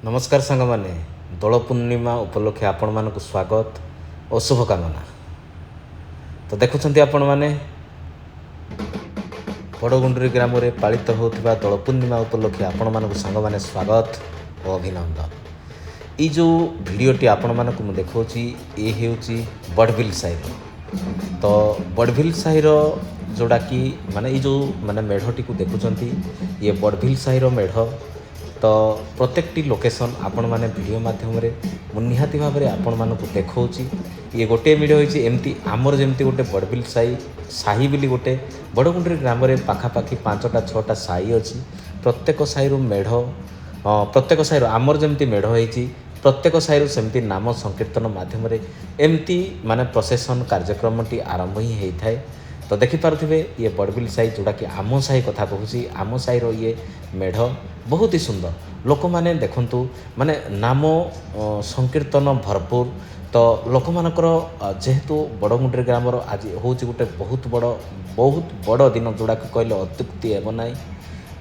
नमस्कार सांग मैंने दोल पूर्णिमा उपलक्षे आपण मानक स्वागत और शुभकामना। तो देखुं आपण मैंने बड़गुंडरी ग्राम में पालित होता दोल पूर्णिमा उपलक्षे आपण मानक सांग मैंने स्वागत और अभिनंदन। ये जो भिडटी आपण मानक मुझे देखी ये हूँ बड़बिल साहिर। तो बड़बिल साहिर जोड़ा कि माने ये जो माने मेढ़टी को देखुं ये बड़बिल साहिर मेढ़। तो प्रत्येकटी लोकेशन आपण मैंने वीडियो माध्यम निहाती भाव में आपण मानक देखा ये गोटे वीडियो होती एमती आमर जमती गोटे बड़बिल साही बोली गोटे बड़गुंडरी ग्राम में पाखापाखि 5टा 6टा साही अच्छी। प्रत्येक साही मेढ़ प्रत्येक साही आमर जमती मेढ़ होती प्रत्येक साही सेमती नाम संकीर्तन माध्यम एमती माने प्रोसेसन कार्यक्रमटी आरंभ ही होता है। तो देखिपे ये बड़बिल साही जोड़ा कि आम साही कथा कहूँ आम साही ये मेढ़ बहुत ही सुंदर लोक मैंने देखु माने नाम संकीर्तन भरपूर। तो लोक मानकर जेहेतु बड़गुंडरी ग्राम आज हूँ गोटे बहुत बड़ दिन जोड़ा कि कहले अत्युक्ति हे ना।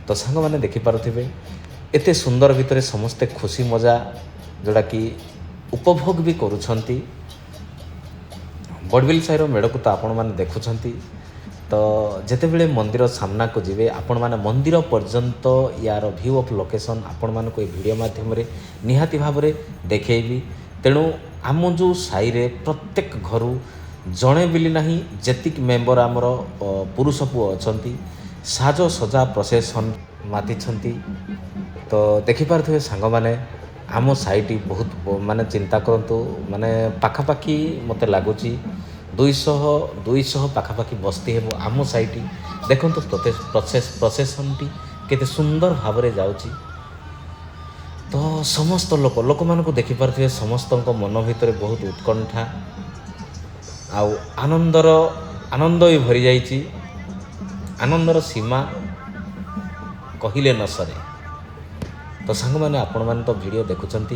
तो सांग मैंने देखिपे एत सुंदर भितर समस्ते खुशी मजा जोड़ा कि उपभोग भी करुछंती। बड़बिल साहिर मेढ़ को तो आपण मैंने देखुंत। तो जिते बड़े मंदिर सामना को जीवे आपण मैंने मंदिर पर्यंत यार व्यू ऑफ लोकेशन आपण मान को वीडियो माध्यम निहाती भाव में देखी। तेणु आम जो साई रे प्रत्येक घर जड़े बिली ना जेतिक मेम्बर आमर पुरुष पुओ अच्छा साज सजा प्रोसेसन माति। तो देखिपे सांग मैंने आम साईटी बहुत माने चिंता करतु माने पाखापाखि मते लगुच 200 पाखापाखि बस्ती हे आम साईटी देखो प्रोसेसनटी केते सुंदर भाव में जाउची। तो समस्त लोक मानक देखिपे समस्त मन भितर बहुत उत्कंठा आनंद भी भरी जाइची। आनंदर सीमा कहिले न सरे। तो सांग मैंने आपण मैंने तो वीडियो देखुंत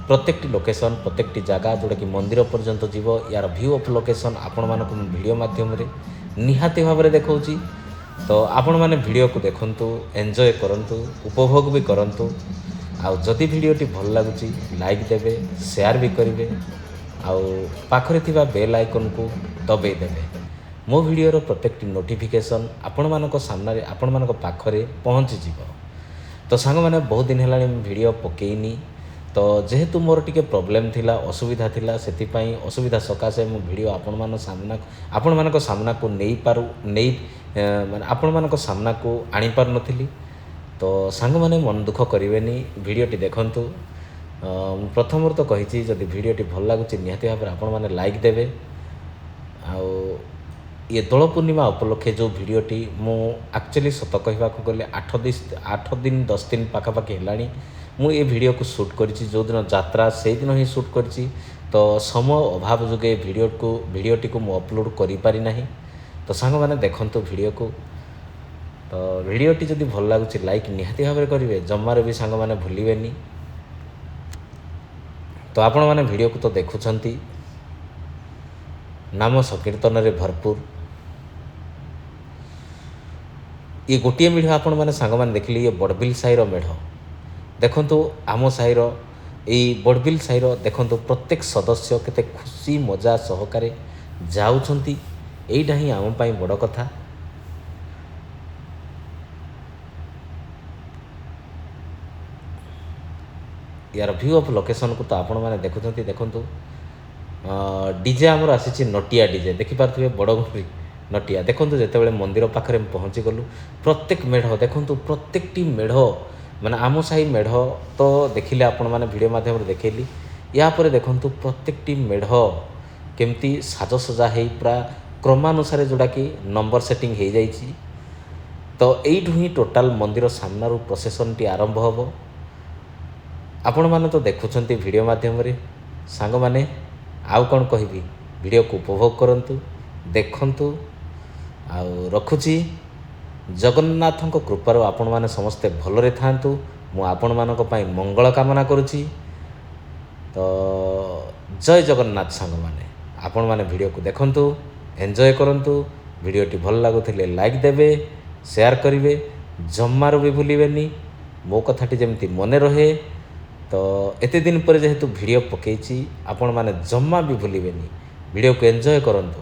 प्रत्येकटी लोकेशन प्रत्येकटी जगह जोड़ा कि मंदिर पर्यंत जीव यार व्यू ऑफ लोकेशन आपण मानक वीडियो माध्यम निहाती भाव में देखा। तो आपण मैंने वीडियो को देखंतु एंजॉय करंतु उपभोग भी करंतु। आउ जदि वीडियोटी भल लगुच लाइक देवे शेयर भी करेंगे आउ पाखरे थिबा बेल आइकन को दबाई देवे। मो वीडियोर प्रत्येकटी नोटिफिकेशन आपण मानक सामने आपण मानक पाखरे पहुँची जीव। तो सांग मैंने बहुत दिन है वीडियो पकईनी। तो जेहेतु मोर टिके प्रॉब्लम थिला असुविधा थिला से असुविधा सकाशे मो वीडियो आपण मानक सामना को नहीं माने आपण मानक सामना को आनी पार नथिली। तो सांग मैंने मन दुख करेनि वीडियोटी देखंतु। प्रथम तो कही जदि वीडियोटी भल लगुच निहाती भाव में आपण माने लाइक देवे। आउ ये दोल पूर्णिमा उपलक्षे जो वीडियोटी मु एक्चुअली सत कहवा गले 8 दिन 10 दिन पाखापाखि है मु ये वीडियो को शूट करी जो दिन यात्रा से दिन ही शूट करी। तो समय अभाव जोगे वीडियोटी को मु अपलोड करि पारि नाही। तो सांग मैंने देखंतु वीडियो को। तो वीडियोटी जदि भल लगुच लाइक निहाती भाव में करेंगे जमार भी सांग मैंने भूलिबेनी। तो आपण मैंने वीडियो को तो देखुंत नाम संकीर्तन रे भरपूर। ये गोटे मेढ़ आपण मैंने सांग मैंने देखिले ये बड़बिल साहिर मेढ़ देखंतु आम साहिर ये बड़बिल साहिर देखंतु प्रत्येक सदस्य केते खुशी मजा सहकारे जाउछंती। एइटा ही आम पाई बड़ कथा। यार व्यू ऑफ लोकेशन को तो आपण मैंने देखुछंती। देखंतु डीजे आमर आसी नटिया डीजे देखिपे बड़गुंडरी नटिया देखो जिते मंदिर पाखे पहुँची गलु प्रत्येक मेढ़ देखो प्रत्येकटी मेढ़ माने आम साही मेढ़ तो देखिले आपण मैंने वीडियो माध्यम देखली। यापर देखो प्रत्येकटी मेढ़ केमती साजसजा हो पूरा क्रमानुसार जोड़ा कि नंबर सेटिंग हो जाइए। तो यू ही टोटाल मंदिर सामना प्रोसेसनटी आरंभ हम आपण मैंने तो देखुंत वीडियो माध्यम सांग मैंने आउ कौन कहबी वीडियो को उपभोग करंतु देखंतु आउ रखुची। जगन्नाथ कृपार आपण मैंने समस्ते भलरे थांतु मु आपण मानक पई मंगल कामना करुची। तो जय जगन्नाथ सांग मैंने आपण मैंने वीडियो को देखंतु एंजॉय करंतु। वीडियोटी भल लगुथिले लाइक देवे शेयर करेंगे जमार भी भूलिबेनी। मो कथाटी जमती मने रहे ତ ଏତେ ଦିନ ପରେ ଯେହେତୁ ଭିଡ଼ିଓ ପକାଇଛି ଆପଣମାନେ ଜମା ବି ଭୁଲିବେନି, ଭିଡ଼ିଓକୁ ଏନ୍ଜୟ କରନ୍ତୁ,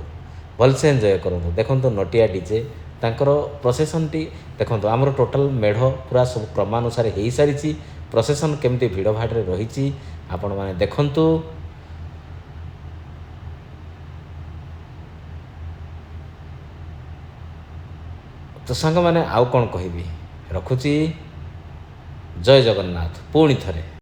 ଭଲସେ ଏନ୍ଜୟ କରନ୍ତୁ। ଦେଖନ୍ତୁ ନଟିଆ ଡିଜେ ତାଙ୍କର ପ୍ରସେସନ୍ଟି ଦେଖନ୍ତୁ, ଆମର ଟୋଟାଲ୍ ମେଢ଼ ପୁରା ସବୁ କ୍ରମାନୁସାରେ ହେଇସାରିଛି। ପ୍ରସେସନ୍ କେମିତି ଭିଡ଼ ଭାଡ଼ରେ ରହିଛି ଆପଣମାନେ ଦେଖନ୍ତୁ। ତ ସାଙ୍ଗମାନେ ଆଉ କ'ଣ କହିବି, ରଖୁଛି। ଜୟ ଜଗନ୍ନାଥ। ପୁଣି ଥରେ